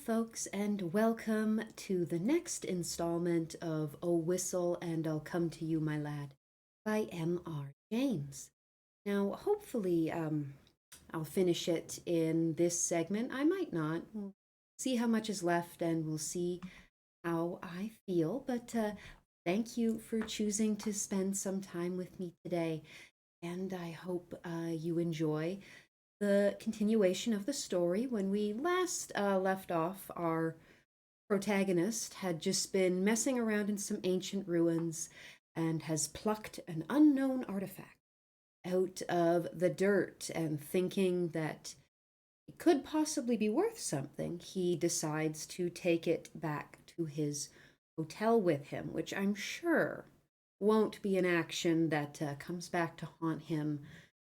folks, and welcome to the next installment of "Oh Whistle and I'll Come to You, My Lad" by M.R. James. Now, hopefully, I'll finish it in this segment. I might not. We'll see how much is left and we'll see how I feel. But thank you for choosing to spend some time with me today. And I hope you enjoy the continuation of the story. When we last left off, our protagonist had just been messing around in some ancient ruins and has plucked an unknown artifact out of the dirt, and thinking that it could possibly be worth something, he decides to take it back to his hotel with him, which I'm sure won't be an action that comes back to haunt him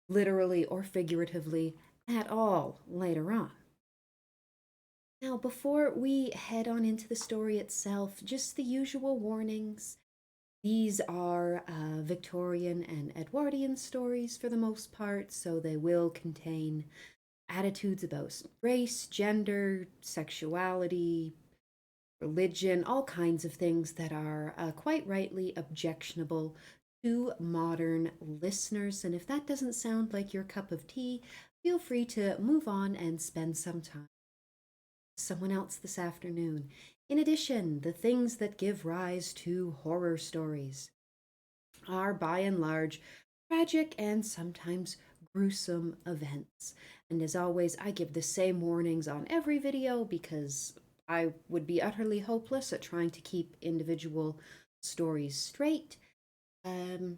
literally or figuratively at all later on. Now, before we head on into the story itself, just the usual warnings. These are Victorian and Edwardian stories for the most part, so they will contain attitudes about race, gender, sexuality, religion, all kinds of things that are quite rightly objectionable to modern listeners. And if that doesn't sound like your cup of tea, feel free to move on and spend some time with someone else this afternoon. In addition, the things that give rise to horror stories are by and large tragic and sometimes gruesome events. And as always, I give the same warnings on every video because I would be utterly hopeless at trying to keep individual stories straight. Um,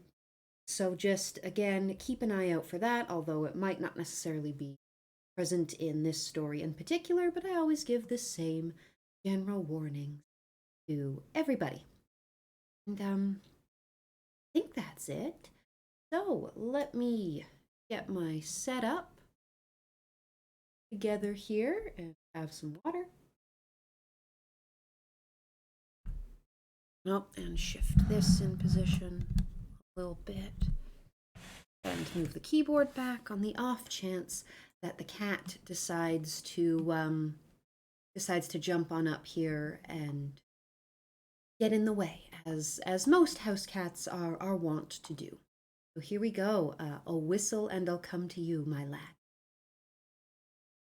so just again, keep an eye out for that, although it might not necessarily be present in this story in particular, but I always give the same general warning to everybody. And I think that's it. So let me get my setup together here and have some water. Oh, and shift this in position a little bit. And move the keyboard back on the off chance that the cat decides to jump on up here and get in the way, as most house cats are wont to do. So here we go. A whistle and I'll come to you, my lad.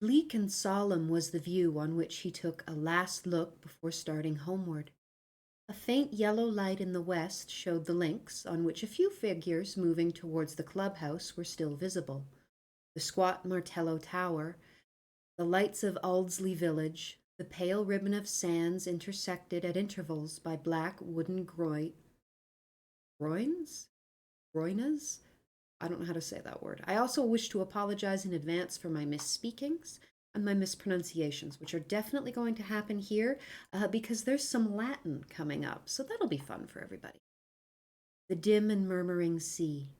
Bleak and solemn was the view on which he took a last look before starting homeward. A faint yellow light in the west showed the links, on which a few figures moving towards the clubhouse were still visible. The squat Martello Tower, the lights of Aldsley village, the pale ribbon of sands intersected at intervals by black wooden groins? Groinas? I don't know how to say that word. I also wish to apologize in advance for my misspeakings and my mispronunciations, which are definitely going to happen here because there's some Latin coming up, so that'll be fun for everybody. The dim and murmuring sea.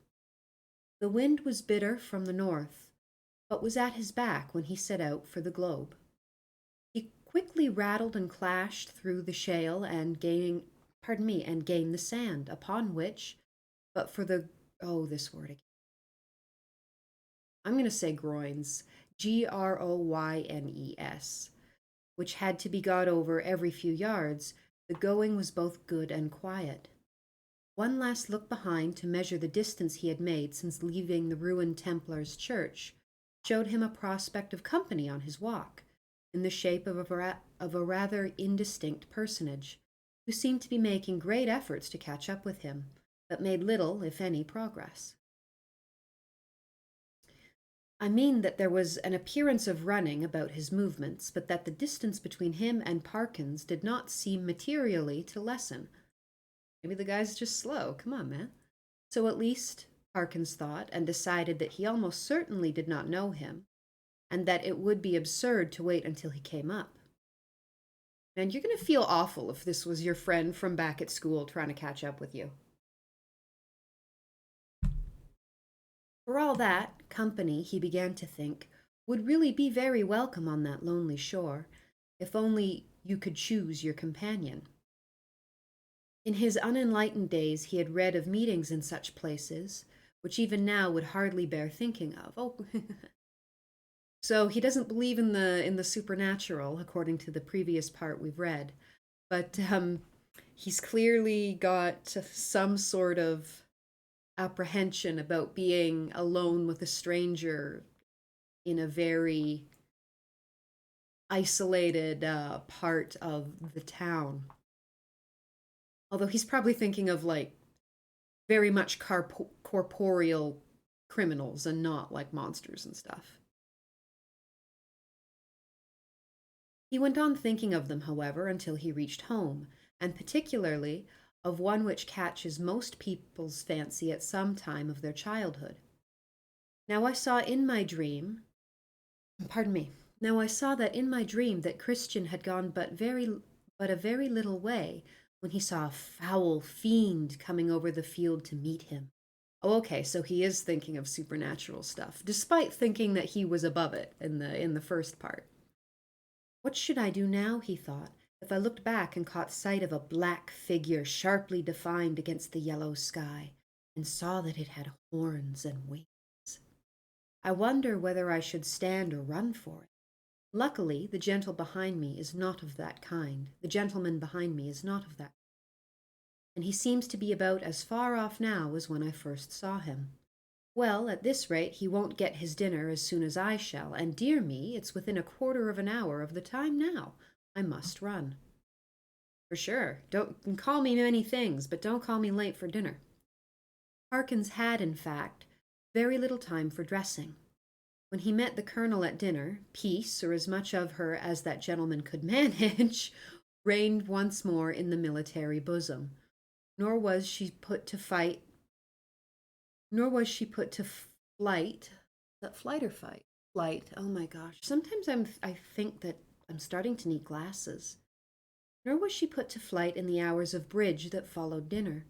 The wind was bitter from the north, but was at his back when he set out for the globe. He quickly rattled and clashed through the shale and gained the sand, upon which, but for the this word again. I'm going to say groins, Groynes, which had to be got over every few yards. The going was both good and quiet. One last look behind to measure the distance he had made since leaving the ruined Templars' church showed him a prospect of company on his walk, in the shape of a rather indistinct personage, who seemed to be making great efforts to catch up with him, but made little, if any, progress. I mean that there was an appearance of running about his movements, but that the distance between him and Parkins did not seem materially to lessen. Maybe the guy's just slow. Come on, man. So at least, Parkins thought, and decided that he almost certainly did not know him, and that it would be absurd to wait until he came up. And you're going to feel awful if this was your friend from back at school trying to catch up with you. For all that, company, he began to think, would really be very welcome on that lonely shore, if only you could choose your companion. In his unenlightened days, he had read of meetings in such places, which even now would hardly bear thinking of. Oh, So he doesn't believe in the supernatural, according to the previous part we've read, but he's clearly got some sort of apprehension about being alone with a stranger in a very isolated part of the town. Although he's probably thinking of like very much corporeal criminals and not like monsters and stuff. He went on thinking of them, however, until he reached home, and particularly of one which catches most people's fancy at some time of their childhood. Now I saw in my dream, pardon me, now I saw that in my dream that Christian had gone but a very little way when he saw a foul fiend coming over the field to meet him. Oh, okay, so he is thinking of supernatural stuff, despite thinking that he was above it in the first part. What should I do now, he thought, if I looked back and caught sight of a black figure sharply defined against the yellow sky, and saw that it had horns and wings? I wonder whether I should stand or run for it. Luckily, the gentleman behind me is not of that kind. The gentleman behind me is not of that, and he seems to be about as far off now as when I first saw him. Well, at this rate, he won't get his dinner as soon as I shall, and dear me, it's within a quarter of an hour of the time now. I must run. For sure. Don't call me many things, but don't call me late for dinner. Parkins had, in fact, very little time for dressing. When he met the colonel at dinner, peace, or as much of her as that gentleman could manage, reigned once more in the military bosom. Nor was she put to fight, nor was she put to flight. Is that flight or fight? Flight. Oh my gosh. Sometimes I think that I'm starting to need glasses. Nor was she put to flight in the hours of bridge that followed dinner,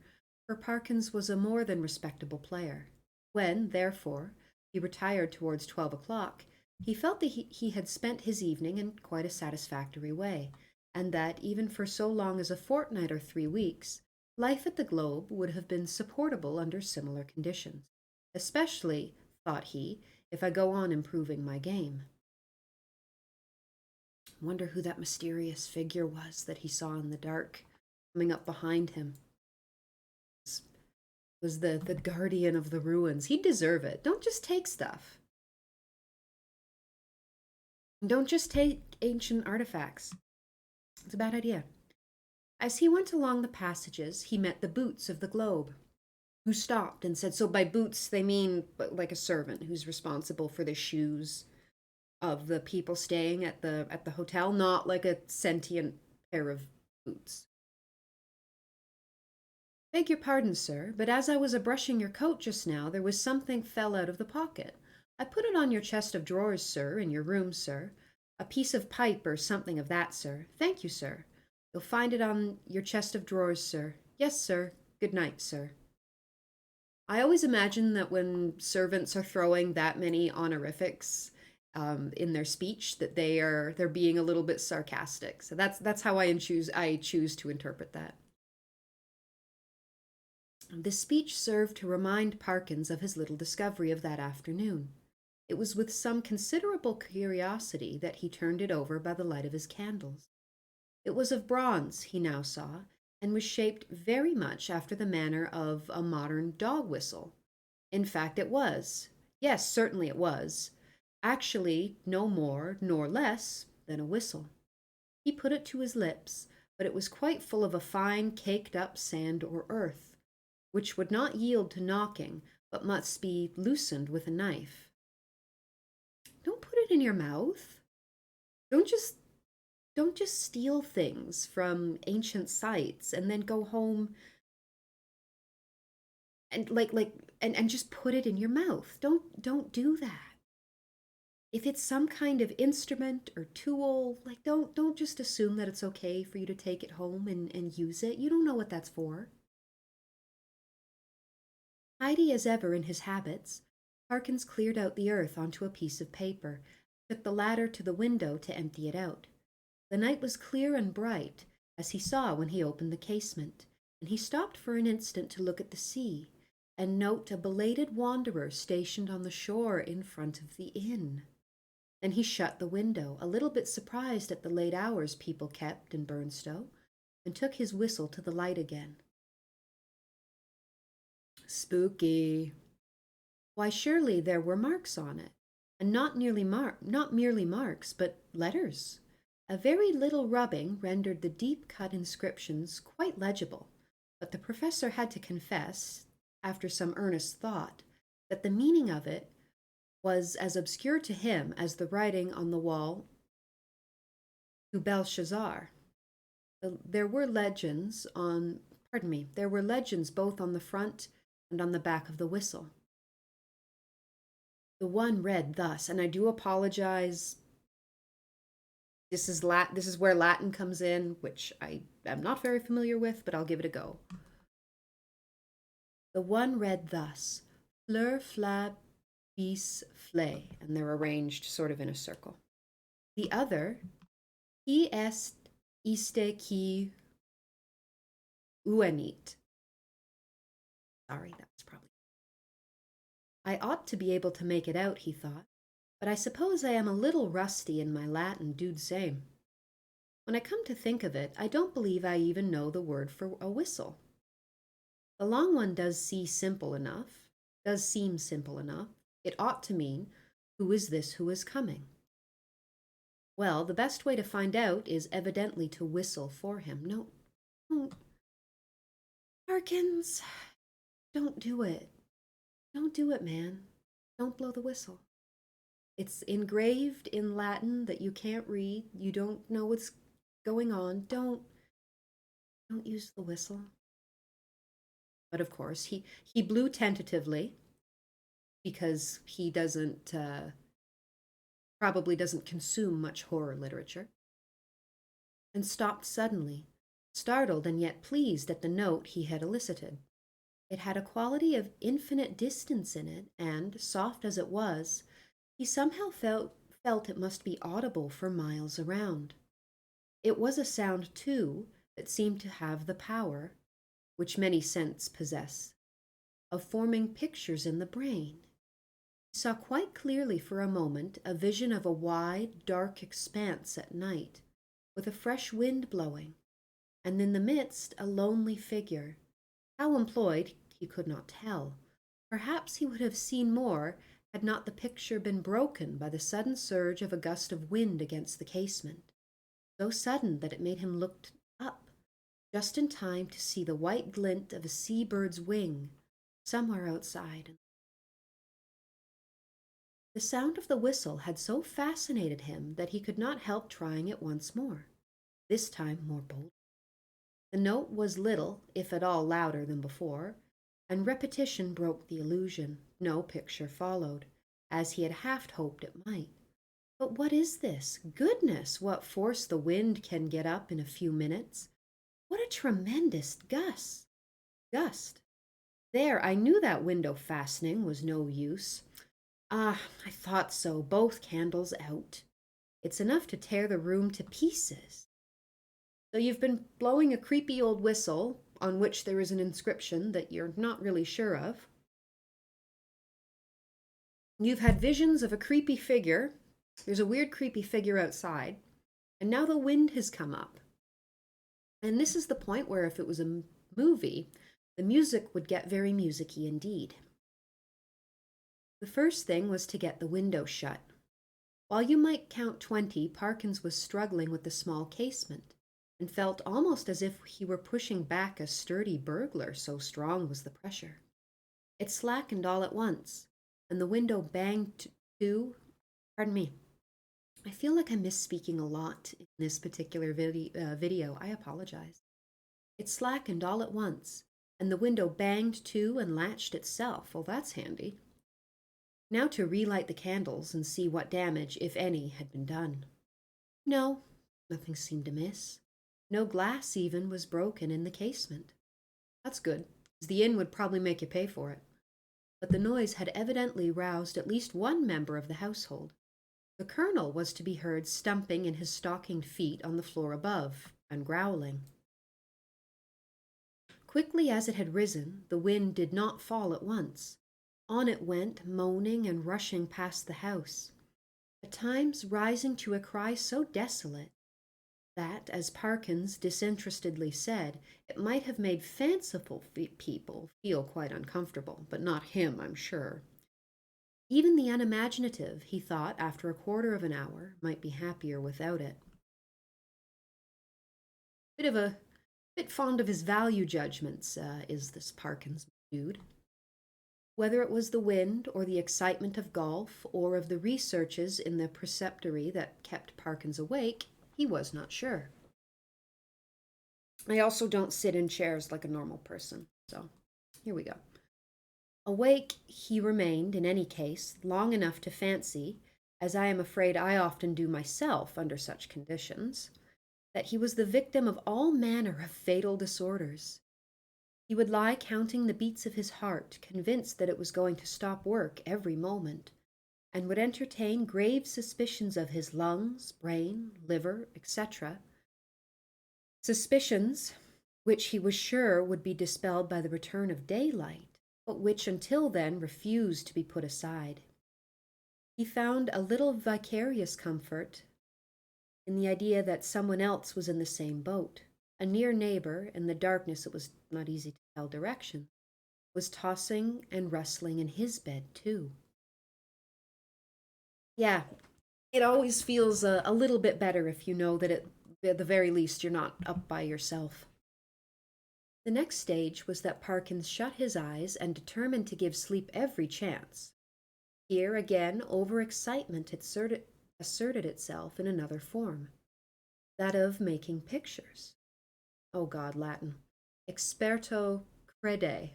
for Parkins was a more than respectable player. When, therefore, he retired towards 12 o'clock, he felt that he had spent his evening in quite a satisfactory way, and that, even for so long as a fortnight or 3 weeks, life at the Globe would have been supportable under similar conditions, especially, thought he, if I go on improving my game. Wonder who that mysterious figure was that he saw in the dark coming up behind him. Was the guardian of the ruins. He'd deserve it. Don't just take stuff. Don't just take ancient artifacts. It's a bad idea. As he went along the passages, he met the boots of the Globe, who stopped and said, so by boots they mean like a servant who's responsible for the shoes of the people staying at the hotel, not like a sentient pair of boots. Beg your pardon, sir, but as I was a-brushing your coat just now, there was something fell out of the pocket. I put it on your chest of drawers, sir, in your room, sir. A piece of pipe or something of that, sir. Thank you, sir. You'll find it on your chest of drawers, sir. Yes, sir. Good night, sir. I always imagine that when servants are throwing that many honorifics in their speech, that they're being a little bit sarcastic. So that's how I choose to interpret that. This speech served to remind Parkins of his little discovery of that afternoon. It was with some considerable curiosity that he turned it over by the light of his candles. It was of bronze, he now saw, and was shaped very much after the manner of a modern dog whistle. In fact, it was. Yes, certainly it was. Actually, no more nor less than a whistle. He put it to his lips, but it was quite full of a fine caked up sand or earth, which would not yield to knocking, but must be loosened with a knife. Don't put it in your mouth. Don't just don't just steal things from ancient sites and then go home and and just put it in your mouth. Don't do that. If it's some kind of instrument or tool, like don't just assume that it's okay for you to take it home and use it. You don't know what that's for. Tidy as ever in his habits, Parkins cleared out the earth onto a piece of paper, took the ladder to the window to empty it out. The night was clear and bright, as he saw when he opened the casement, and he stopped for an instant to look at the sea, and note a belated wanderer stationed on the shore in front of the inn. Then he shut the window, a little bit surprised at the late hours people kept in Burnstow, and took his whistle to the light again. Spooky. Why, surely there were marks on it, and not merely marks, but letters. A very little rubbing rendered the deep-cut inscriptions quite legible, but the professor had to confess, after some earnest thought, that the meaning of it was as obscure to him as the writing on the wall to Belshazzar. There were legends both on the front and on the back of the whistle. The one read thus, and I do apologize. This is where Latin comes in, which I am not very familiar with, but I'll give it a go. The one read thus: Fleur flab bis flay, and they're arranged sort of in a circle. The other, qui est iste qui uenit. Sorry, that's probably. I ought to be able to make it out, he thought, but I suppose I am a little rusty in my Latin, dude same. When I come to think of it, I don't believe I even know the word for a whistle. The long one does seem simple enough. It ought to mean, who is this who is coming? Well, the best way to find out is evidently to whistle for him. No, don't. Parkins, don't do it. Don't do it, man. Don't blow the whistle. It's engraved in Latin that you can't read. You don't know what's going on. Don't use the whistle. But of course, he blew tentatively because he probably doesn't consume much horror literature, and stopped suddenly, startled and yet pleased at the note he had elicited. It had a quality of infinite distance in it, and, soft as it was, he somehow felt it must be audible for miles around. It was a sound, too, that seemed to have the power, which many scents possess, of forming pictures in the brain. He saw quite clearly for a moment a vision of a wide, dark expanse at night, with a fresh wind blowing, and in the midst a lonely figure. How employed, he could not tell. Perhaps he would have seen more had not the picture been broken by the sudden surge of a gust of wind against the casement, so sudden that it made him look up, just in time to see the white glint of a sea-bird's wing somewhere outside. The sound of the whistle had so fascinated him that he could not help trying it once more, this time more boldly. The note was little, if at all, louder than before, and repetition broke the illusion. No picture followed, as he had half hoped it might. But what is this? Goodness, what force the wind can get up in a few minutes! What a tremendous gust! There, I knew that window fastening was no use. Ah, I thought so, both candles out. It's enough to tear the room to pieces. So you've been blowing a creepy old whistle on which there is an inscription that you're not really sure of. You've had visions of a creepy figure. There's a weird creepy figure outside. And now the wind has come up. And this is the point where if it was a movie, the music would get very music-y indeed. The first thing was to get the window shut. While you might count 20, Parkins was struggling with the small casement, and felt almost as if he were pushing back a sturdy burglar, so strong was the pressure. It slackened all at once, and the window banged to. Pardon me. I feel like I'm misspeaking a lot in this particular video. I apologize. It slackened all at once, and the window banged to and latched itself. Well, that's handy. Now to relight the candles and see what damage, if any, had been done. No, nothing seemed amiss. No glass even was broken in the casement. That's good, as the inn would probably make you pay for it. But the noise had evidently roused at least one member of the household. The colonel was to be heard stumping in his stockinged feet on the floor above, and growling. Quickly as it had risen, the wind did not fall at once. On it went, moaning and rushing past the house. at times rising to a cry so desolate that, as Parkins disinterestedly said, it might have made fanciful people feel quite uncomfortable, but not him, I'm sure. Even the unimaginative, he thought, after a quarter of an hour, might be happier without it. Bit fond of his value judgments, is this Parkins dude. Whether it was the wind, or the excitement of golf, or of the researches in the preceptory that kept Parkins awake, he was not sure. I also don't sit in chairs like a normal person, so here we go. Awake he remained, in any case, long enough to fancy, as I am afraid I often do myself under such conditions, that he was the victim of all manner of fatal disorders. He would lie counting the beats of his heart, convinced that it was going to stop work every moment, and would entertain grave suspicions of his lungs, brain, liver, etc., suspicions which he was sure would be dispelled by the return of daylight, but which until then refused to be put aside. He found a little vicarious comfort in the idea that someone else was in the same boat. A near neighbor, in the darkness it was not easy to tell direction, was tossing and rustling in his bed too. Yeah, it always feels a little bit better if you know that at the very least you're not up by yourself. The next stage was that Parkins shut his eyes and determined to give sleep every chance. Here again overexcitement asserted itself in another form, that of making pictures. Oh God, Latin. Experto crede.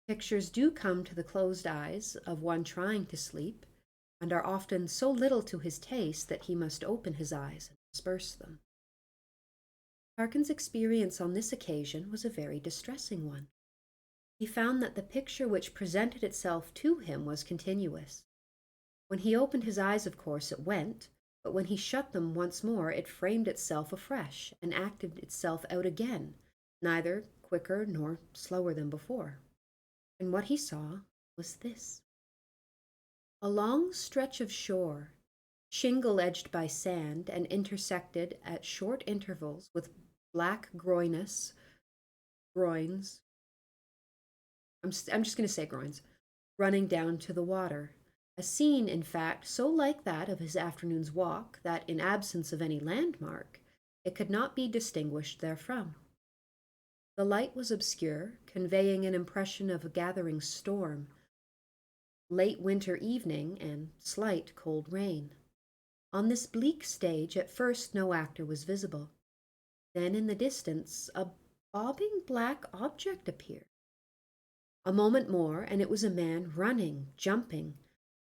Pictures do come to the closed eyes of one trying to sleep, and are often so little to his taste that he must open his eyes and disperse them. Parkins' experience on this occasion was a very distressing one. He found that the picture which presented itself to him was continuous. When he opened his eyes, of course, it went, but when he shut them once more, it framed itself afresh and acted itself out again, neither quicker nor slower than before. And what he saw was this. A long stretch of shore, shingle edged by sand and intersected at short intervals with black groins. I'm just going to say groins, running down to the water. A scene, in fact, so like that of his afternoon's walk that, in absence of any landmark, it could not be distinguished therefrom. The light was obscure, conveying an impression of a gathering storm, late winter evening, and slight cold rain. On this bleak stage, at first no actor was visible. Then, in the distance, a bobbing black object appeared. A moment more, and it was a man running, jumping,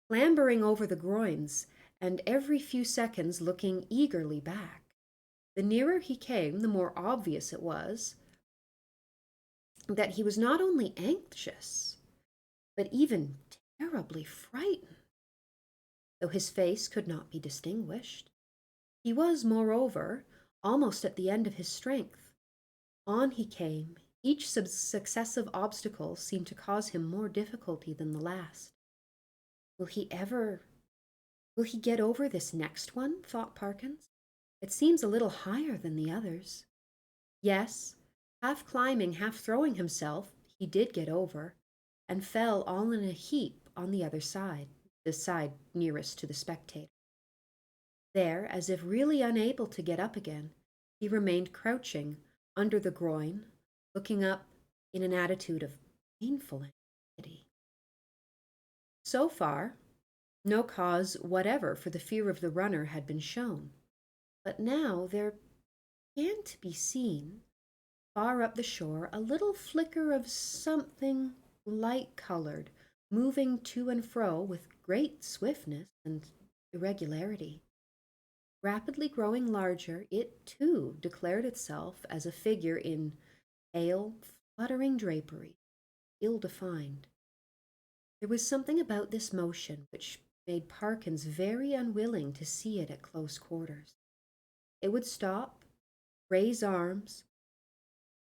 clambering over the groins, and every few seconds looking eagerly back. The nearer he came, the more obvious it was that he was not only anxious, but even terribly frightened, though his face could not be distinguished. He was, moreover, almost at the end of his strength. On he came. Each successive obstacle seemed to cause him more difficulty than the last. Will he get over this next one? Thought Parkins. It seems a little higher than the others. Yes, half climbing, half throwing himself, he did get over, and fell all in a heap on the other side, the side nearest to the spectator. There, as if really unable to get up again, he remained crouching under the groin, looking up in an attitude of painful anxiety. So far, no cause whatever for the fear of the runner had been shown, but now there began to be seen, far up the shore, a little flicker of something light-colored, moving to and fro with great swiftness and irregularity. Rapidly growing larger, it too declared itself as a figure in pale, fluttering drapery, ill-defined. There was something about this motion which made Parkins very unwilling to see it at close quarters. It would stop, raise arms,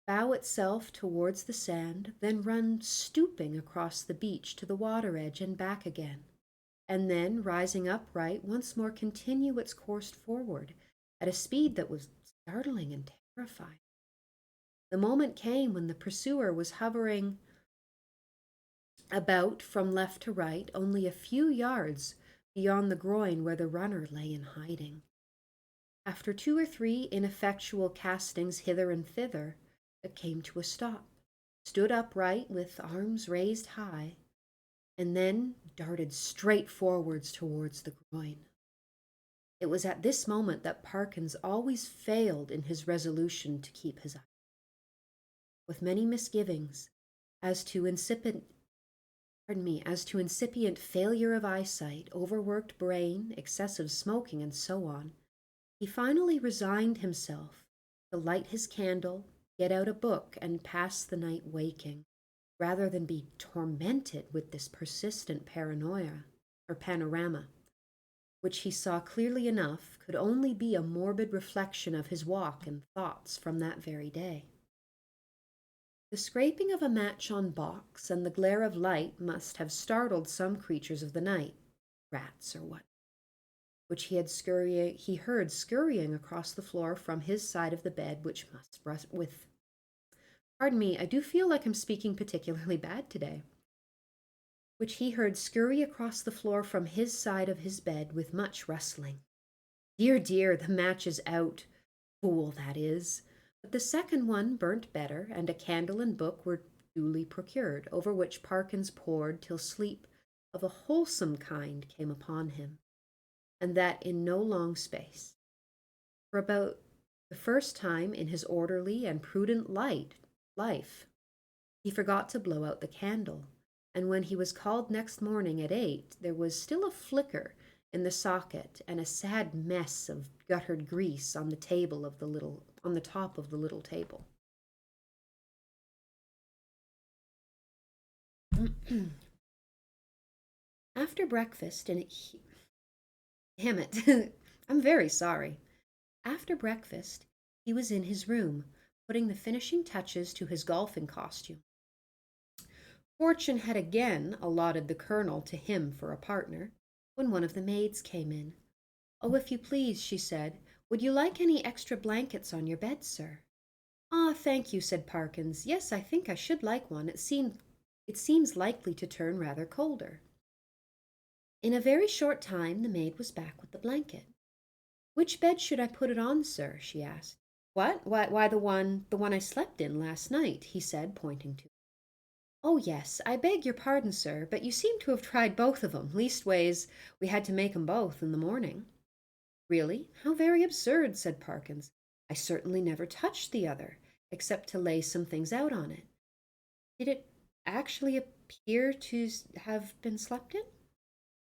bow itself towards the sand, then run stooping across the beach to the water edge and back again, and then, rising upright, once more continue its course forward at a speed that was startling and terrifying. The moment came when the pursuer was hovering about from left to right, only a few yards beyond the groin where the runner lay in hiding. After two or three ineffectual castings hither and thither, it came to a stop, stood upright with arms raised high, and then darted straight forwards towards the groin. It was at this moment that Parkins always failed in his resolution to keep his eye. With many misgivings as to incipient failure of eyesight, overworked brain, excessive smoking, and so on, he finally resigned himself to light his candle, get out a book, and pass the night waking, rather than be tormented with this persistent paranoia or panorama, which he saw clearly enough could only be a morbid reflection of his walk and thoughts from that very day. The scraping of a match on box and the glare of light must have startled some creatures of the night, rats or what, which he heard scurrying across the floor from his side of the bed, which must rust with. Pardon me, I do feel like I'm speaking particularly bad today. Which he heard scurry across the floor from his side of his bed with much rustling. Dear, dear, the match is out. Fool, that is. But the second one burnt better, and a candle and book were duly procured, over which Parkins pored till sleep of a wholesome kind came upon him, and that in no long space. For about the first time in his orderly and prudent life, he forgot to blow out the candle, and when he was called next morning at 8, there was still a flicker in the socket and a sad mess of guttered grease on the top of the little table. After breakfast, damn it, I'm very sorry. After breakfast, he was in his room, putting the finishing touches to his golfing costume. Fortune had again allotted the colonel to him for a partner, when one of the maids came in. "Oh, if you please," she said, "would you like any extra blankets on your bed, sir?" "Ah, thank you," said Parkins. "Yes, I think I should like one. It seems likely to turn rather colder." In a very short time the maid was back with the blanket. "Which bed should I put it on, sir?" she asked. "What? Why, the one I slept in last night," he said, pointing to it. "Oh, yes, I beg your pardon, sir, but you seem to have tried both of 'em. Leastways, we had to make 'em both in the morning." "Really? How very absurd," said Parkins. "I certainly never touched the other, except to lay some things out on it. Did it actually appear to have been slept in?"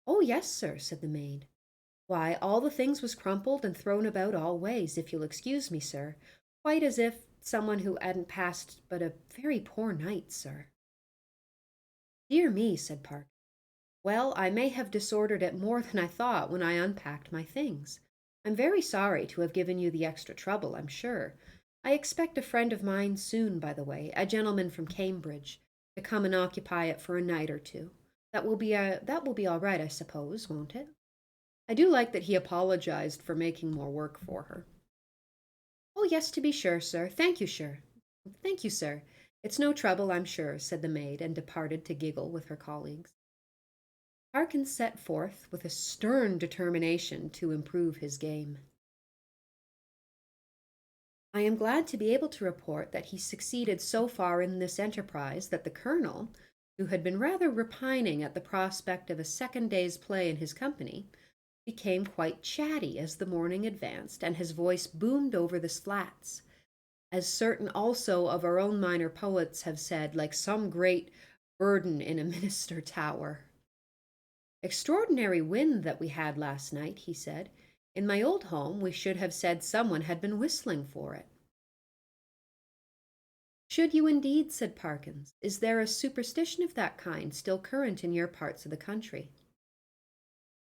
"Oh, yes, sir," said the maid. "Why, all the things was crumpled and thrown about all ways, if you'll excuse me, sir, quite as if someone who hadn't passed but a very poor night, sir." "Dear me," said Parkins. "Well, I may have disordered it more than I thought when I unpacked my things. I'm very sorry to have given you the extra trouble, I'm sure. I expect a friend of mine soon, by the way, a gentleman from Cambridge, to come and occupy it for a night or two. That will be all right, I suppose, won't it?" I do like that he apologized for making more work for her. "Oh, yes, to be sure, sir. Thank you, sir. Thank you, sir. It's no trouble, I'm sure," said the maid, and departed to giggle with her colleagues. Parkins set forth with a stern determination to improve his game. I am glad to be able to report that he succeeded so far in this enterprise that the colonel, who had been rather repining at the prospect of a second day's play in his company, became quite chatty as the morning advanced, and his voice boomed over the flats, as certain also of our own minor poets have said, like some great burden in a minster tower. "Extraordinary wind that we had last night," he said. "In my old home we should have said someone had been whistling for it." "Should you indeed?" said Parkins. "Is there a superstition of that kind still current in your parts of the country?"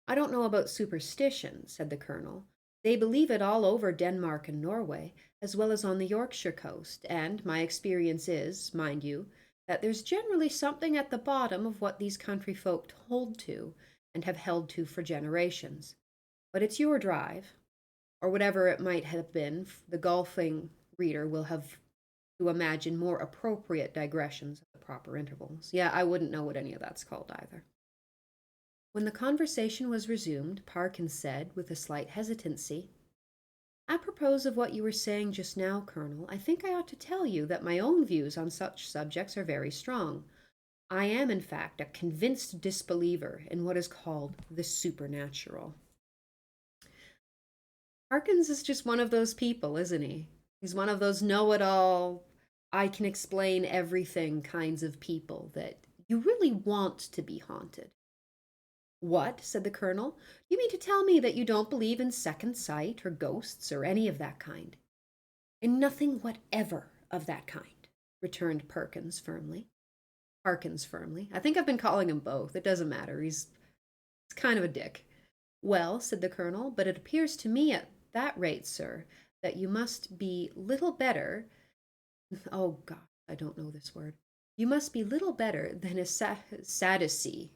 "I don't know about superstition," said the colonel. "They believe it all over Denmark and Norway, as well as on the Yorkshire coast, and my experience is, mind you, that there's generally something at the bottom of what these country folk hold to, and have held to for generations. But it's your drive, or whatever it might have been. The golfing reader will have to imagine more appropriate digressions at the proper intervals. Yeah, I wouldn't know what any of that's called either. When the conversation was resumed, Parkins said, with a slight hesitancy, "Apropos of what you were saying just now, Colonel, I think I ought to tell you that my own views on such subjects are very strong. I am, in fact, a convinced disbeliever in what is called the supernatural." Parkins is just one of those people, isn't he? He's one of those know it all, I can explain everything kinds of people that you really want to be haunted. "What?" said the colonel. "You mean to tell me that you don't believe in second sight or ghosts or any of that kind?" "In nothing whatever of that kind," returned Parkins firmly. I think I've been calling him both. It doesn't matter. He's kind of a dick. "Well," said the colonel, "but it appears to me at that rate, sir, that you must be little better, oh God, I don't know this word. You must be little better than a Sadducee."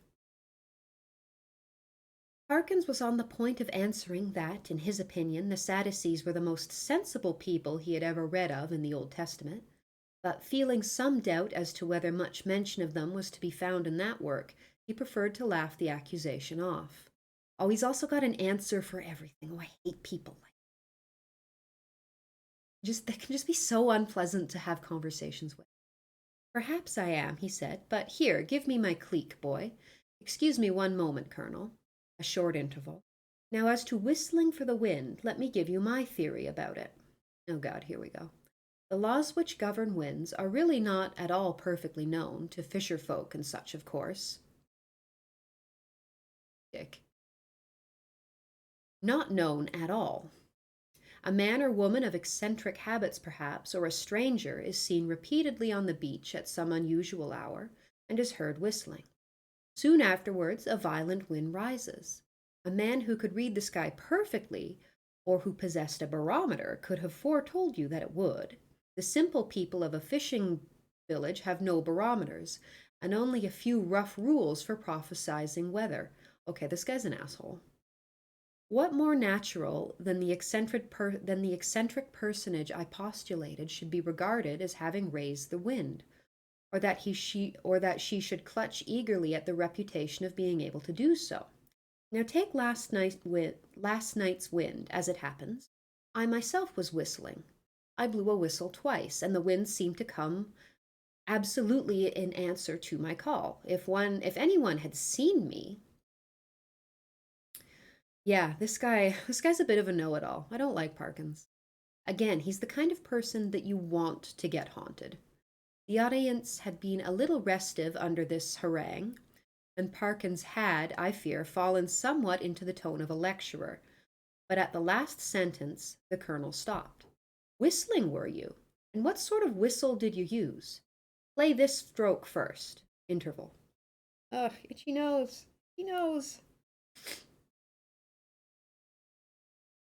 Parkins was on the point of answering that, in his opinion, the Sadducees were the most sensible people he had ever read of in the Old Testament, but feeling some doubt as to whether much mention of them was to be found in that work, he preferred to laugh the accusation off. "Oh, he's also got an answer for everything. Oh, I hate people like just they can just be so unpleasant to have conversations with." "Perhaps I am," he said, "but here, give me my cleek, boy. Excuse me one moment, Colonel." A short interval. "Now, as to whistling for the wind, let me give you my theory about it." Oh God, here we go. "The laws which govern winds are really not at all perfectly known to fisher folk and such, of course." Dick. "Not known at all. A man or woman of eccentric habits, perhaps, or a stranger, is seen repeatedly on the beach at some unusual hour, and is heard whistling. Soon afterwards, a violent wind rises. A man who could read the sky perfectly, or who possessed a barometer, could have foretold you that it would. The simple people of a fishing village have no barometers, and only a few rough rules for prophesying weather." Okay, this guy's an asshole. "What more natural than the eccentric personage I postulated should be regarded as having raised the wind, or that she should clutch eagerly at the reputation of being able to do so? Now take last night's wind, as it happens. I myself was whistling. I blew a whistle twice, and the wind seemed to come absolutely in answer to my call. If anyone had seen me, yeah, this guy's a bit of a know-it-all. I don't like Parkins. Again, he's the kind of person that you want to get haunted. The audience had been a little restive under this harangue, and Parkins had, I fear, fallen somewhat into the tone of a lecturer. But at the last sentence, the colonel stopped. "Whistling, were you? And what sort of whistle did you use? Play this stroke first." Interval. Ugh, itchy nose. He knows.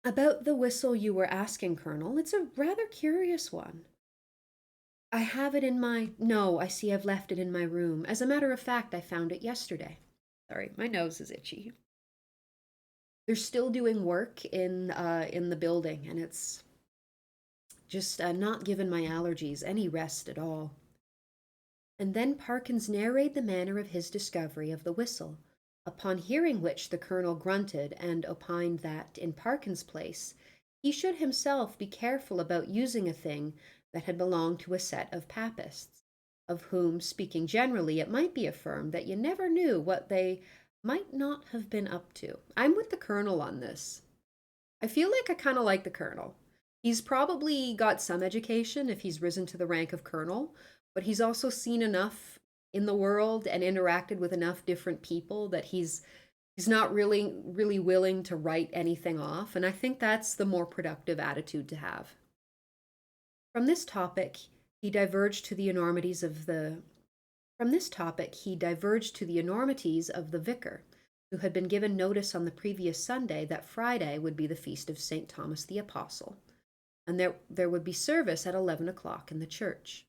"About the whistle you were asking, Colonel, it's a rather curious one. I have it in my. No, I see I've left it in my room. As a matter of fact, I found it yesterday." Sorry, my nose is itchy. They're still doing work in the building, and it's just not given my allergies any rest at all. And then Parkins narrated the manner of his discovery of the whistle, upon hearing which the colonel grunted and opined that, in Parkins's place, he should himself be careful about using a thing that had belonged to a set of papists, of whom, speaking generally, it might be affirmed that you never knew what they might not have been up to. I'm with the colonel on this. I feel like I kind of like the colonel. He's probably got some education if he's risen to the rank of colonel, but he's also seen enough in the world and interacted with enough different people that he's not really willing to write anything off, and I think that's the more productive attitude to have. From this topic, he diverged to the enormities of the From this topic, he diverged to the enormities of the vicar, who had been given notice on the previous Sunday that Friday would be the feast of St. Thomas the Apostle, and there would be service at 11 o'clock in the church.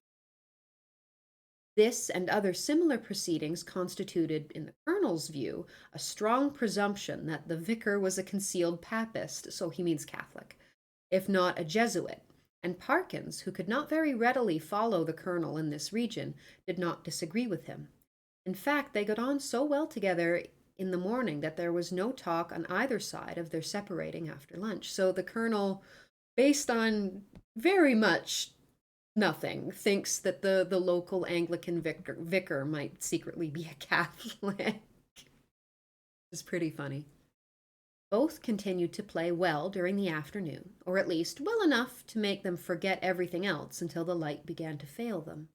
This and other similar proceedings constituted, in the colonel's view, a strong presumption that the vicar was a concealed papist, so he means Catholic, if not a Jesuit, and Parkins, who could not very readily follow the colonel in this region, did not disagree with him. In fact, they got on so well together in the morning that there was no talk on either side of their separating after lunch. So the colonel, based on very much nothing, thinks that the local Anglican vicar might secretly be a Catholic. It's pretty funny. Both continued to play well during the afternoon, or at least well enough to make them forget everything else until the light began to fail them.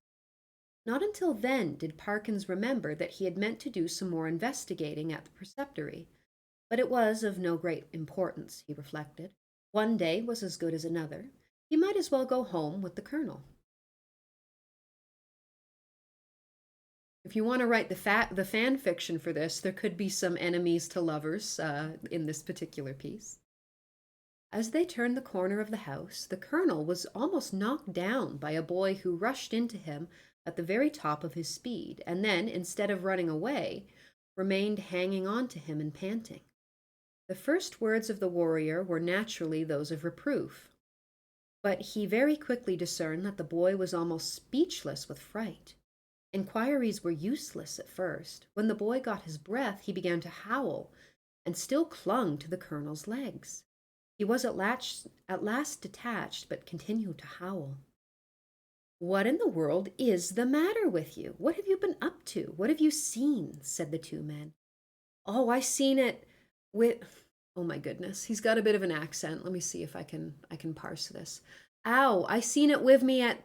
Not until then did Parkins remember that he had meant to do some more investigating at the preceptory, but it was of no great importance, he reflected. One day was as good as another. He might as well go home with the colonel. If you want to write the fan fiction for this, there could be some enemies to lovers in this particular piece. As they turned the corner of the house, the colonel was almost knocked down by a boy who rushed into him at the very top of his speed, and then, instead of running away, remained hanging on to him and panting. The first words of the warrior were naturally those of reproof, but he very quickly discerned that the boy was almost speechless with fright. Inquiries were useless at first. When the boy got his breath, he began to howl, and still clung to the colonel's legs. He was at last detached, but continued to howl. "What in the world is the matter with you? What have you been up to? What have you seen?" said the two men. "Oh, I seen it with—" Oh my goodness, he's got a bit of an accent. Let me see if I can parse this. "Ow, I seen it with me at—"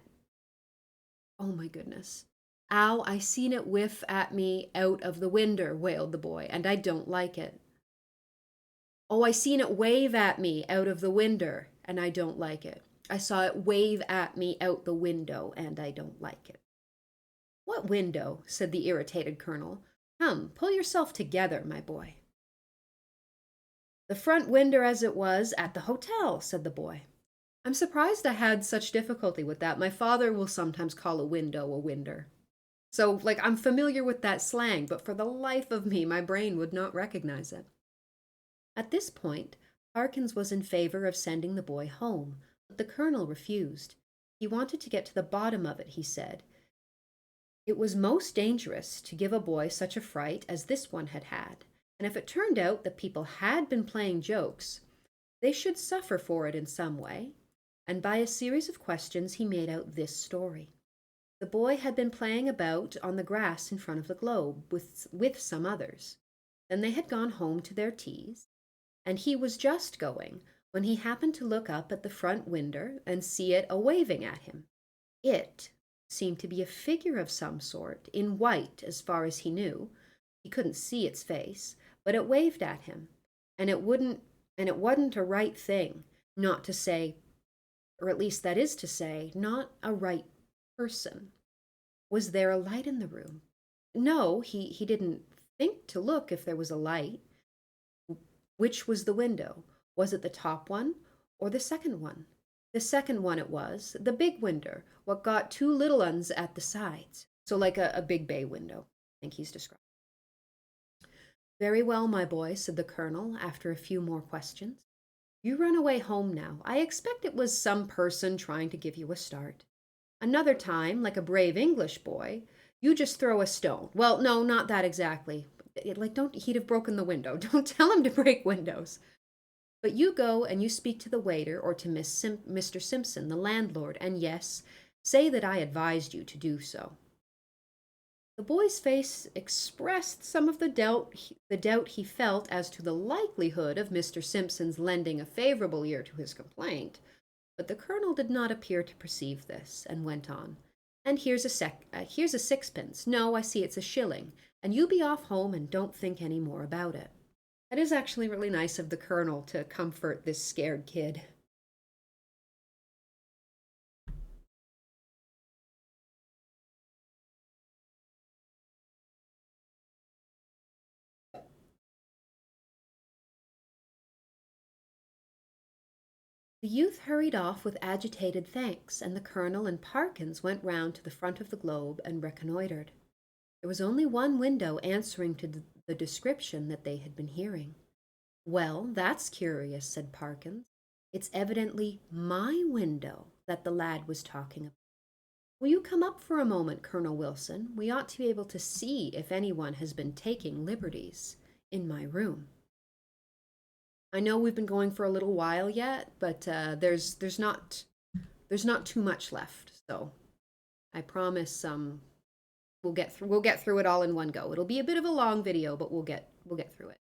Oh my goodness. "Ow, I seen it whiff at me out of the winder," wailed the boy, "and I don't like it." "Oh, I seen it wave at me out of the winder, and I don't like it. I saw it wave at me out the window, and I don't like it." "What window?" said the irritated colonel. "Come, pull yourself together, my boy." "The front winder as it was at the hotel," said the boy. I'm surprised I had such difficulty with that. My father will sometimes call a window a winder. So, like, I'm familiar with that slang, but for the life of me, my brain would not recognize it. At this point, Parkins was in favor of sending the boy home, but the colonel refused. He wanted to get to the bottom of it, he said. It was most dangerous to give a boy such a fright as this one had had, and if it turned out that people had been playing jokes, they should suffer for it in some way. And by a series of questions, he made out this story. The boy had been playing about on the grass in front of the globe with some others. Then they had gone home to their teas, and he was just going when he happened to look up at the front window and see it a-waving at him. It seemed to be a figure of some sort, in white as far as he knew. He couldn't see its face, but it waved at him, and it wasn't a right thing, not to say, or at least that is to say, not a right person. Was there a light in the room? No, he didn't think to look if there was a light. Which was the window? Was it the top one or the second one? The second one it was, the big window, what got two little ones at the sides. So like a big bay window, I think he's described. "Very well, my boy," said the colonel after a few more questions. "You run away home now. I expect it was some person trying to give you a start. Another time, like a brave English boy, you just throw a stone. Well, no, not that exactly. He'd have broken the window. Don't tell him to break windows. But you go and you speak to the waiter or to Mr. Simpson, the landlord, and yes, say that I advised you to do so." The boy's face expressed some of the doubt he felt as to the likelihood of Mr. Simpson's lending a favorable ear to his complaint, but the colonel did not appear to perceive this, and went on. "And here's a sixpence. No, I see it's a shilling, and you be off home and don't think any more about it." That is actually really nice of the colonel to comfort this scared kid. The youth hurried off with agitated thanks, and the colonel and Parkins went round to the front of the globe and reconnoitered. There was only one window answering to the description that they had been hearing. Well, that's curious, said Parkins. It's evidently my window that the lad was talking about. Will you come up for a moment, Colonel Wilson? We ought to be able to see if anyone has been taking liberties in my room. I know we've been going for a little while yet, but there's not too much left. So I promise we'll get through it all in one go. It'll be a bit of a long video, but we'll get through it.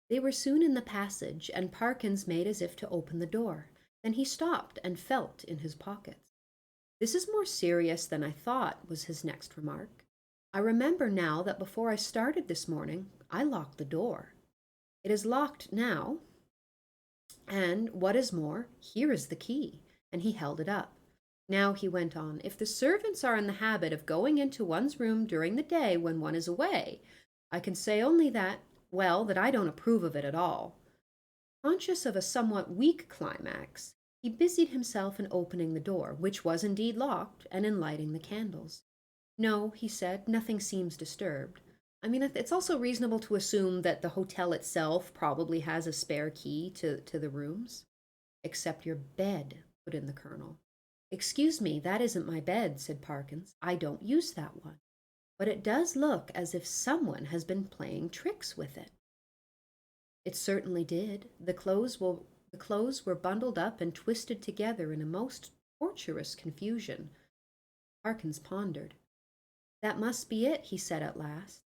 They were soon in the passage, and Parkins made as if to open the door. Then he stopped and felt in his pockets. This is more serious than I thought, was his next remark. I remember now that before I started this morning, I locked the door. It is locked now, and what is more, here is the key, and he held it up. Now, he went on, if the servants are in the habit of going into one's room during the day when one is away, I can say only that, well, that I don't approve of it at all. Conscious of a somewhat weak climax, he busied himself in opening the door, which was indeed locked, and in lighting the candles. No, he said, nothing seems disturbed. I mean, it's also reasonable to assume that the hotel itself probably has a spare key to the rooms. Except your bed, put in the colonel. Excuse me, that isn't my bed, said Parkins. I don't use that one. But it does look as if someone has been playing tricks with it. It certainly did. The clothes were bundled up and twisted together in a most tortuous confusion. Parkins pondered. That must be it, he said at last.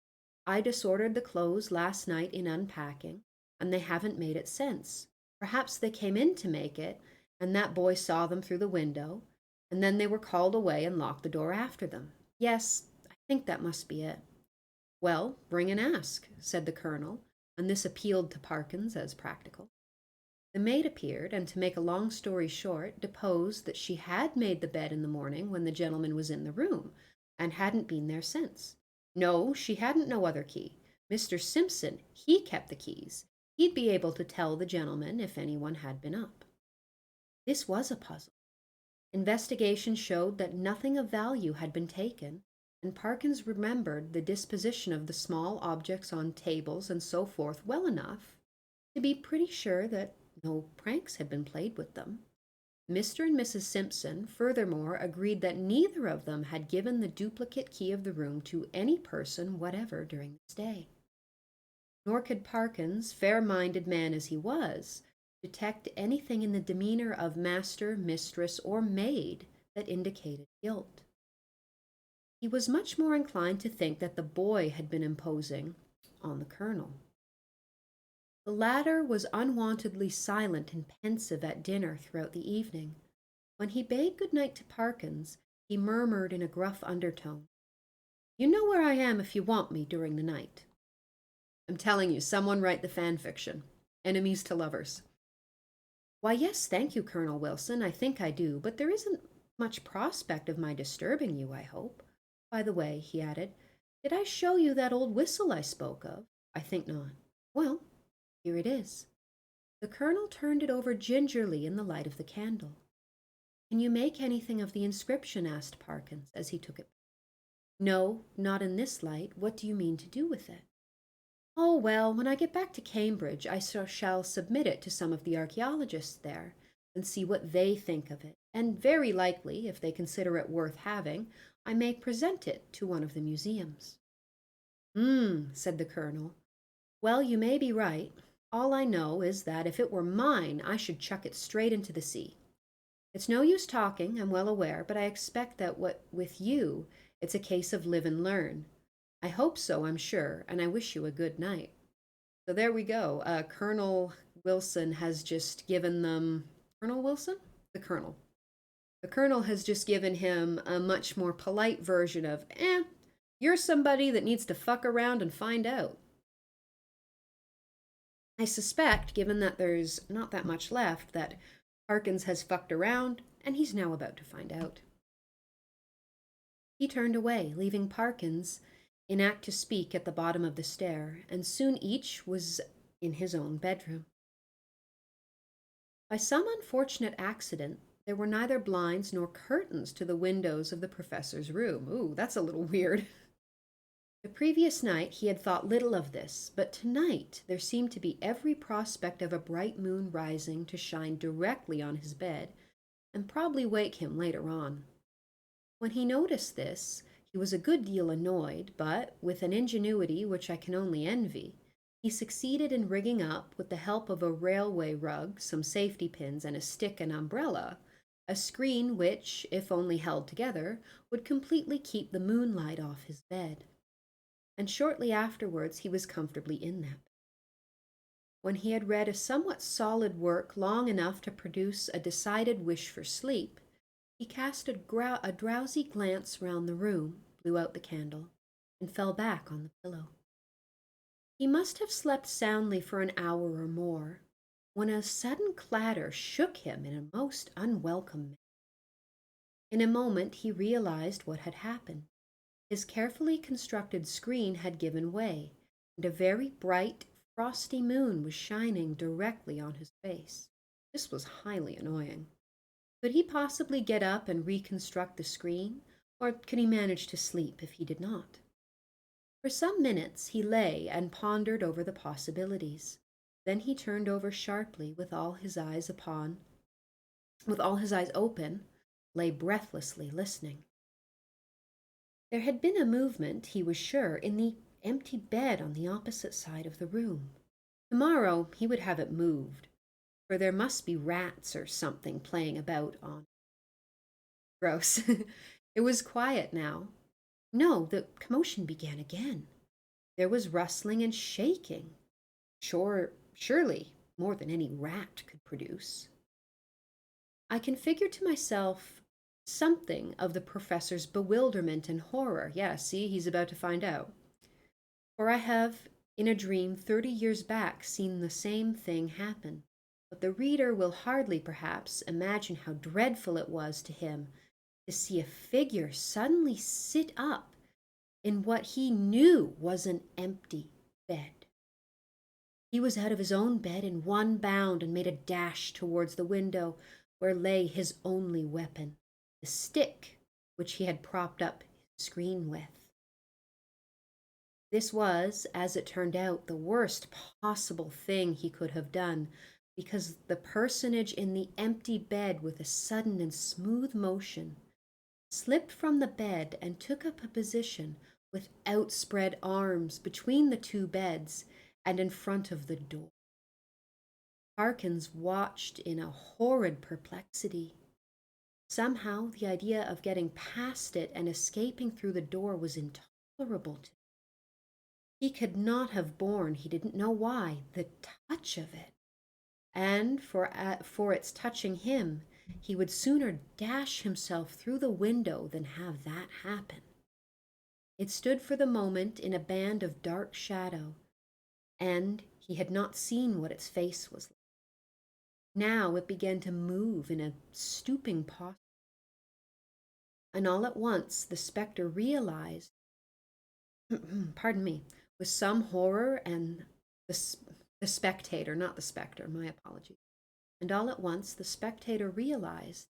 I disordered the clothes last night in unpacking, and they haven't made it since. Perhaps they came in to make it, and that boy saw them through the window, and then they were called away and locked the door after them. Yes, I think that must be it. Well, bring and ask, said the colonel, and this appealed to Parkins as practical. The maid appeared, and to make a long story short, deposed that she had made the bed in the morning when the gentleman was in the room, and hadn't been there since. No, she hadn't no other key. Mr. Simpson, he kept the keys. He'd be able to tell the gentleman if anyone had been up. This was a puzzle. Investigation showed that nothing of value had been taken, and Parkins remembered the disposition of the small objects on tables and so forth well enough to be pretty sure that no pranks had been played with them. Mr. and Mrs. Simpson, furthermore, agreed that neither of them had given the duplicate key of the room to any person whatever during the stay. Nor could Parkins, fair-minded man as he was, detect anything in the demeanor of master, mistress, or maid that indicated guilt. He was much more inclined to think that the boy had been imposing on the colonel. The latter was unwontedly silent and pensive at dinner throughout the evening. When he bade good night to Parkins, he murmured in a gruff undertone, You know where I am if you want me during the night. I'm telling you, someone write the fan fiction. Enemies to lovers. Why, yes, thank you, Colonel Wilson. I think I do, but there isn't much prospect of my disturbing you, I hope. By the way, he added, did I show you that old whistle I spoke of? I think not. Well, here it is. The colonel turned it over gingerly in the light of the candle. Can you make anything of the inscription? Asked Parkins as he took it. No, not in this light. What do you mean to do with it? Oh, well, when I get back to Cambridge, I shall submit it to some of the archaeologists there and see what they think of it. And very likely, if they consider it worth having, I may present it to one of the museums. Said the colonel. Well, you may be right. All I know is that if it were mine, I should chuck it straight into the sea. It's no use talking, I'm well aware, but I expect that with you, it's a case of live and learn. I hope so, I'm sure, and I wish you a good night. So there we go. Colonel Wilson has just given them... Colonel Wilson? The colonel. The colonel has just given him a much more polite version of, you're somebody that needs to fuck around and find out. I suspect, given that there's not that much left, that Parkins has fucked around, and he's now about to find out. He turned away, leaving Parkins in act to speak at the bottom of the stair, and soon each was in his own bedroom. By some unfortunate accident, there were neither blinds nor curtains to the windows of the professor's room. Ooh, that's a little weird. The previous night he had thought little of this, but tonight there seemed to be every prospect of a bright moon rising to shine directly on his bed and probably wake him later on. When he noticed this, he was a good deal annoyed, but with an ingenuity which I can only envy, he succeeded in rigging up, with the help of a railway rug, some safety pins, and a stick and umbrella, a screen which, if only held together, would completely keep the moonlight off his bed. And shortly afterwards he was comfortably in that. When he had read a somewhat solid work long enough to produce a decided wish for sleep, he cast a drowsy glance round the room, blew out the candle, and fell back on the pillow. He must have slept soundly for an hour or more, when a sudden clatter shook him in a most unwelcome manner. In a moment he realized what had happened. His carefully constructed screen had given way, and a very bright, frosty moon was shining directly on his face. This was highly annoying. Could he possibly get up and reconstruct the screen, or could he manage to sleep if he did not? For some minutes he lay and pondered over the possibilities. Then he turned over sharply with all his eyes open, lay breathlessly listening. There had been a movement, he was sure, in the empty bed on the opposite side of the room. Tomorrow he would have it moved, for there must be rats or something playing about on it. Gross. It was quiet now. No, the commotion began again. There was rustling and shaking. Surely more than any rat could produce. I can figure to myself something of the professor's bewilderment and horror. Yeah, see, he's about to find out. For I have, in a dream 30 years back, seen the same thing happen. But the reader will hardly, perhaps, imagine how dreadful it was to him to see a figure suddenly sit up in what he knew was an empty bed. He was out of his own bed in one bound and made a dash towards the window where lay his only weapon, the stick which he had propped up his screen with. This was, as it turned out, the worst possible thing he could have done, because the personage in the empty bed, with a sudden and smooth motion, slipped from the bed and took up a position with outspread arms between the two beds and in front of the door. Parkins watched in a horrid perplexity. Somehow the idea of getting past it and escaping through the door was intolerable to him. He could not have borne, he didn't know why, the touch of it. And for its touching him, he would sooner dash himself through the window than have that happen. It stood for the moment in a band of dark shadow, and he had not seen what its face was like. Now it began to move in a stooping posture, and all at once the spectre realized, pardon me, with some horror, and the spectator, not the spectre, my apologies. And all at once the spectator realized,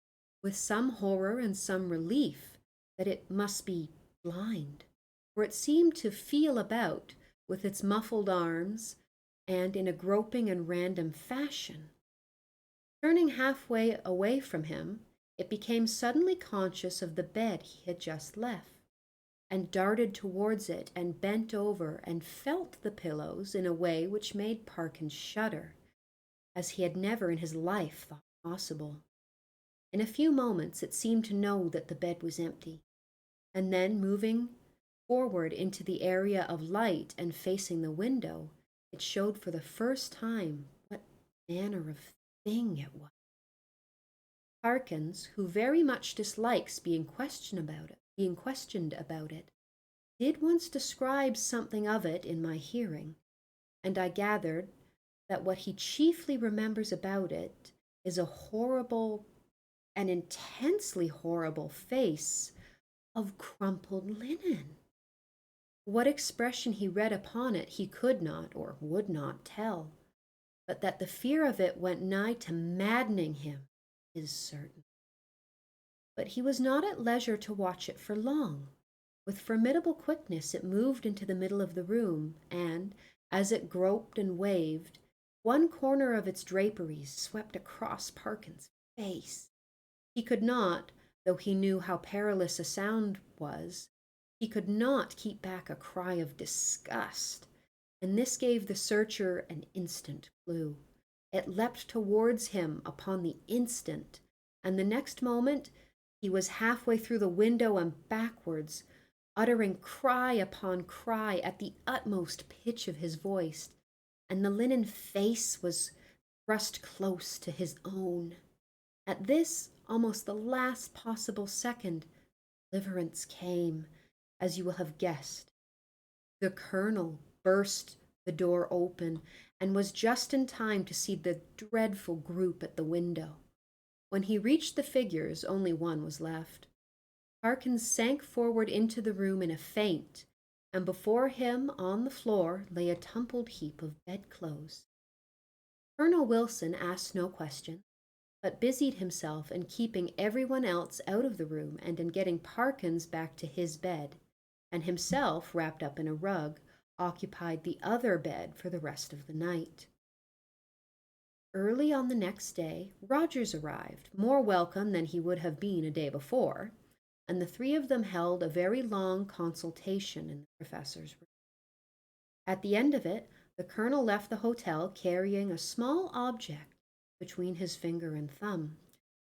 with some horror and some relief, that it must be blind, for it seemed to feel about with its muffled arms and in a groping and random fashion. Turning halfway away from him, it became suddenly conscious of the bed he had just left, and darted towards it and bent over and felt the pillows in a way which made Parkins shudder, as he had never in his life thought possible. In a few moments it seemed to know that the bed was empty, and then moving forward into the area of light and facing the window, it showed for the first time what manner of thing it was. Parkins, who very much dislikes being questioned about it, did once describe something of it in my hearing, and I gathered that what he chiefly remembers about it is a horrible, an intensely horrible face of crumpled linen. What expression he read upon it he could not or would not tell, but that the fear of it went nigh to maddening him is certain. But he was not at leisure to watch it for long. With formidable quickness it moved into the middle of the room, and, as it groped and waved, one corner of its draperies swept across Parkin's face. He could not, though he knew how perilous a sound was, he could not keep back a cry of disgust, and this gave the searcher an instant clue. It leapt towards him upon the instant, and the next moment he was halfway through the window and backwards, uttering cry upon cry at the utmost pitch of his voice, and the linen face was thrust close to his own. At this, almost the last possible second, deliverance came, as you will have guessed. The colonel burst the door open and was just in time to see the dreadful group at the window. When he reached the figures, only one was left. Parkins sank forward into the room in a faint, and before him on the floor lay a tumbled heap of bedclothes. Colonel Wilson asked no question, but busied himself in keeping everyone else out of the room and in getting Parkins back to his bed, and himself, wrapped up in a rug, occupied the other bed for the rest of the night. Early on the next day, Rogers arrived, more welcome than he would have been a day before, and the three of them held a very long consultation in the professor's room. At the end of it, the colonel left the hotel carrying a small object between his finger and thumb,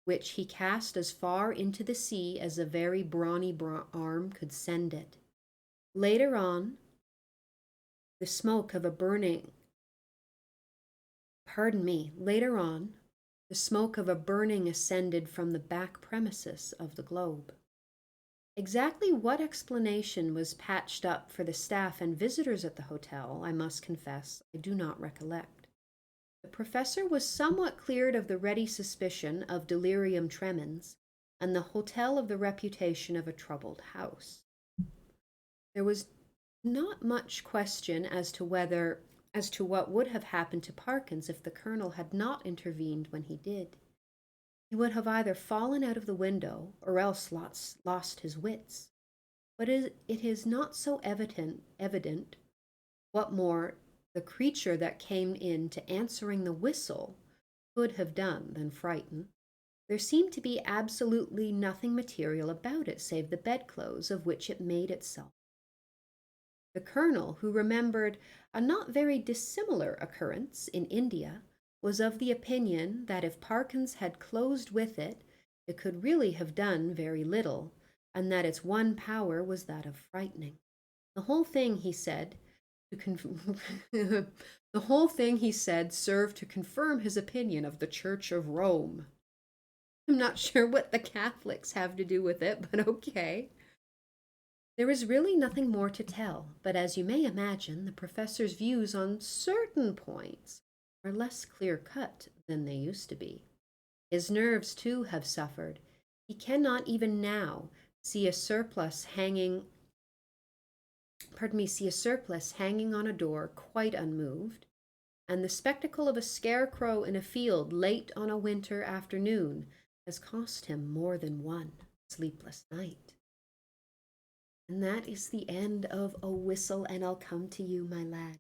which he cast as far into the sea as a very brawny arm could send it. Later on, the smoke of a burning ascended from the back premises of the Globe. Exactly what explanation was patched up for the staff and visitors at the hotel, I must confess, I do not recollect. The professor was somewhat cleared of the ready suspicion of delirium tremens, and the hotel of the reputation of a troubled house. There was not much question as to what would have happened to Parkins if the colonel had not intervened when he did. He would have either fallen out of the window or else lost his wits. But it is not so evident what more the creature that came in to answering the whistle could have done than frighten. There seemed to be absolutely nothing material about it save the bedclothes of which it made itself. The colonel, who remembered a not very dissimilar occurrence in India, was of the opinion that if Parkins had closed with it, it could really have done very little, and that its one power was that of frightening. The whole thing, he said, the whole thing, he said, served to confirm his opinion of the Church of Rome. I'm not sure what the Catholics have to do with it, but okay. There is really nothing more to tell, but as you may imagine, the professor's views on certain points are less clear-cut than they used to be. His nerves, too, have suffered. He cannot even now see a surplice hanging on a door quite unmoved, and the spectacle of a scarecrow in a field late on a winter afternoon has cost him more than one sleepless night. And that is the end of A Whistle and I'll Come to You, My Lad,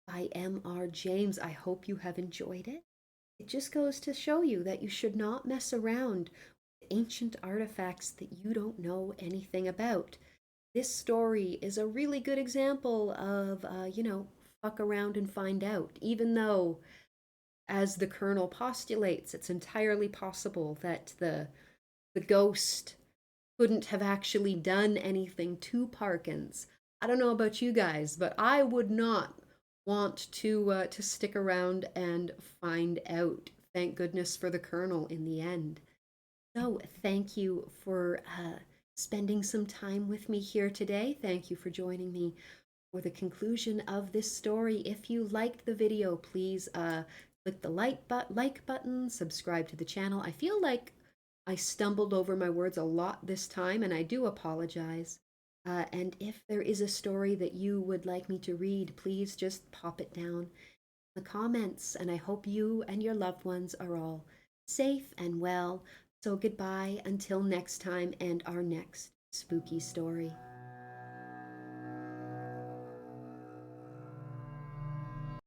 by M.R. James. I hope you have enjoyed it. It just goes to show you that you should not mess around with ancient artifacts that you don't know anything about. This story is a really good example of, fuck around and find out, even though, as the colonel postulates, it's entirely possible that the ghost couldn't have actually done anything to Parkins. I don't know about you guys, but I would not want to stick around and find out. Thank goodness for the colonel in the end. So thank you for spending some time with me here today. Thank you for joining me for the conclusion of this story. If you liked the video, please click the like button, subscribe to the channel. I feel like I stumbled over my words a lot this time, and I do apologize. And if there is a story that you would like me to read, please just pop it down the comments, and I hope you and your loved ones are all safe and well. So, goodbye until next time and our next spooky story.